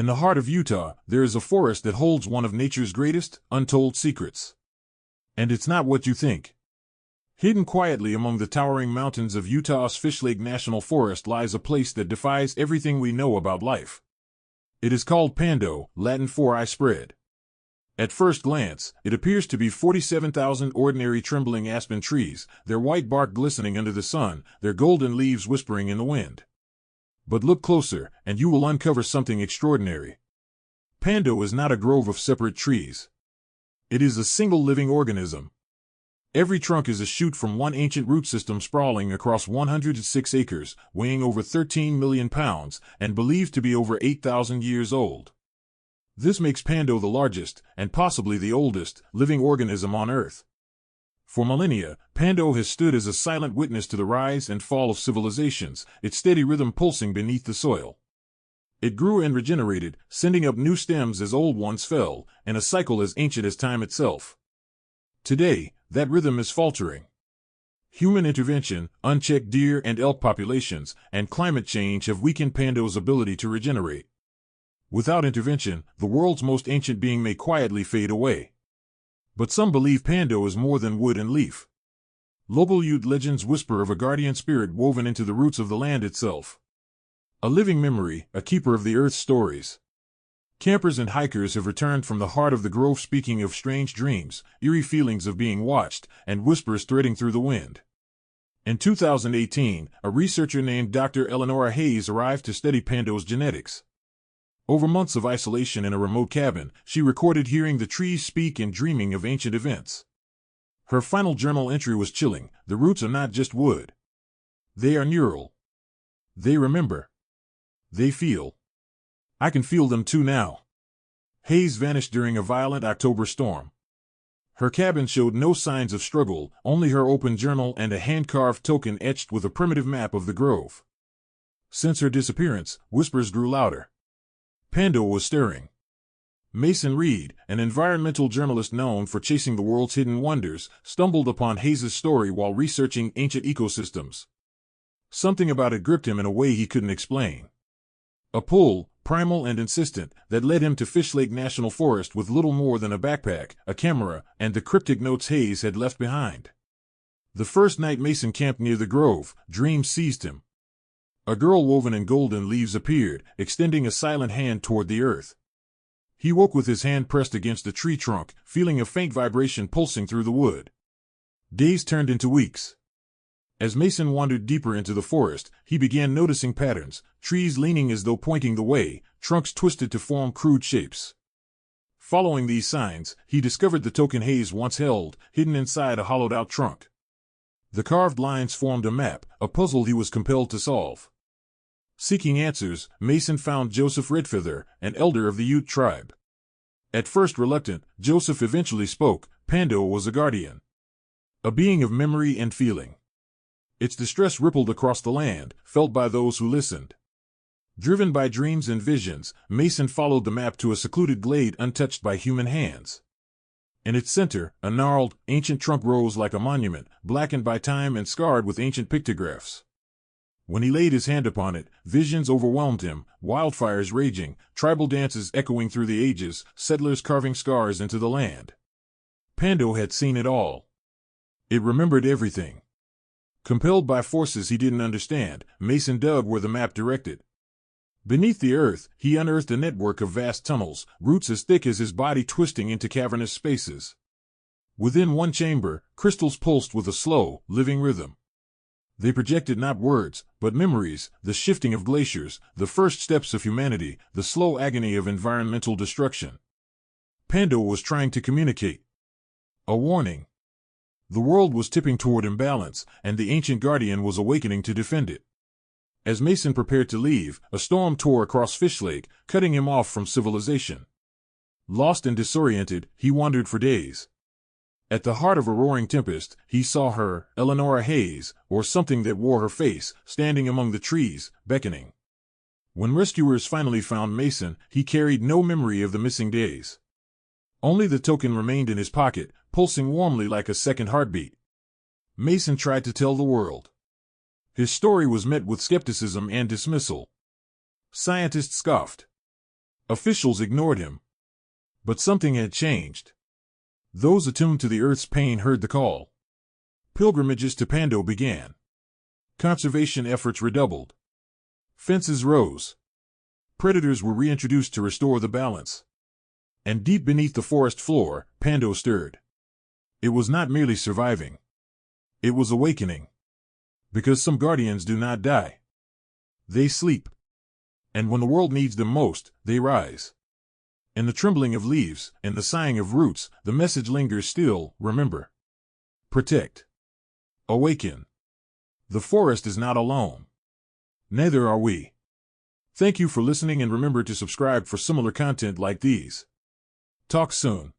In the heart of Utah, there is a forest that holds one of nature's greatest, untold secrets. And it's not what you think. Hidden quietly among the towering mountains of Utah's Fishlake National Forest lies a place that defies everything we know about life. It is called Pando, Latin for I spread. At first glance, it appears to be 47,000 ordinary trembling aspen trees, their white bark glistening under the sun, their golden leaves whispering in the wind. But look closer, and you will uncover something extraordinary. Pando is not a grove of separate trees. It is a single living organism. Every trunk is a shoot from one ancient root system sprawling across 106 acres, weighing over 13 million pounds, and believed to be over 8,000 years old. This makes Pando the largest, and possibly the oldest, living organism on Earth. For millennia, Pando has stood as a silent witness to the rise and fall of civilizations, its steady rhythm pulsing beneath the soil. It grew and regenerated, sending up new stems as old ones fell, in a cycle as ancient as time itself. Today, that rhythm is faltering. Human intervention, unchecked deer and elk populations, and climate change have weakened Pando's ability to regenerate. Without intervention, the world's most ancient being may quietly fade away. But some believe Pando is more than wood and leaf. Local Ute legends whisper of a guardian spirit woven into the roots of the land itself. A living memory, a keeper of the earth's stories. Campers and hikers have returned from the heart of the grove speaking of strange dreams, eerie feelings of being watched, and whispers threading through the wind. In 2018, a researcher named Dr. Eleonora Hayes arrived to study Pando's genetics. Over months of isolation in a remote cabin, she recorded hearing the trees speak and dreaming of ancient events. Her final journal entry was chilling. The roots are not just wood. They are neural. They remember. They feel. I can feel them too now. Hayes vanished during a violent October storm. Her cabin showed no signs of struggle, only her open journal and a hand-carved token etched with a primitive map of the grove. Since her disappearance, whispers grew louder. Pando was stirring. Mason Reed, an environmental journalist known for chasing the world's hidden wonders, stumbled upon Hayes' story while researching ancient ecosystems. Something about it gripped him in a way he couldn't explain. A pull, primal and insistent, that led him to Fishlake National Forest with little more than a backpack, a camera, and the cryptic notes Hayes had left behind. The first night Mason camped near the grove, dreams seized him. A girl woven in golden leaves appeared, extending a silent hand toward the earth. He woke with his hand pressed against a tree trunk, feeling a faint vibration pulsing through the wood. Days turned into weeks. As Mason wandered deeper into the forest, he began noticing patterns, trees leaning as though pointing the way, trunks twisted to form crude shapes. Following these signs, he discovered the token Hayes once held, hidden inside a hollowed-out trunk. The carved lines formed a map, a puzzle he was compelled to solve. Seeking answers, Mason found Joseph Redfeather, an elder of the Ute tribe. At first reluctant, Joseph eventually spoke. Pando was a guardian. A being of memory and feeling. Its distress rippled across the land, felt by those who listened. Driven by dreams and visions, Mason followed the map to a secluded glade untouched by human hands. In its center, a gnarled, ancient trunk rose like a monument, blackened by time and scarred with ancient pictographs. When he laid his hand upon it, visions overwhelmed him, wildfires raging, tribal dances echoing through the ages, settlers carving scars into the land. Pando had seen it all. It remembered everything. Compelled by forces he didn't understand, Mason dug where the map directed. Beneath the earth, he unearthed a network of vast tunnels, roots as thick as his body twisting into cavernous spaces. Within one chamber, crystals pulsed with a slow, living rhythm. They projected not words, but memories, the shifting of glaciers, the first steps of humanity, the slow agony of environmental destruction. Pando was trying to communicate. A warning. The world was tipping toward imbalance, and the ancient guardian was awakening to defend it. As Mason prepared to leave, a storm tore across Fishlake, cutting him off from civilization. Lost and disoriented, he wandered for days. At the heart of a roaring tempest, he saw her, Eleonora Hayes, or something that wore her face, standing among the trees, beckoning. When rescuers finally found Mason, he carried no memory of the missing days. Only the token remained in his pocket, pulsing warmly like a second heartbeat. Mason tried to tell the world. His story was met with skepticism and dismissal. Scientists scoffed. Officials ignored him. But something had changed. Those attuned to the Earth's pain heard the call. Pilgrimages to Pando began. Conservation efforts redoubled. Fences rose. Predators were reintroduced to restore the balance. And deep beneath the forest floor, Pando stirred. It was not merely surviving. It was awakening. Because some guardians do not die. They sleep. And when the world needs them most, they rise. In the trembling of leaves, and the sighing of roots, the message lingers still: remember. Protect. Awaken. The forest is not alone. Neither are we. Thank you for listening, and remember to subscribe for similar content like these. Talk soon.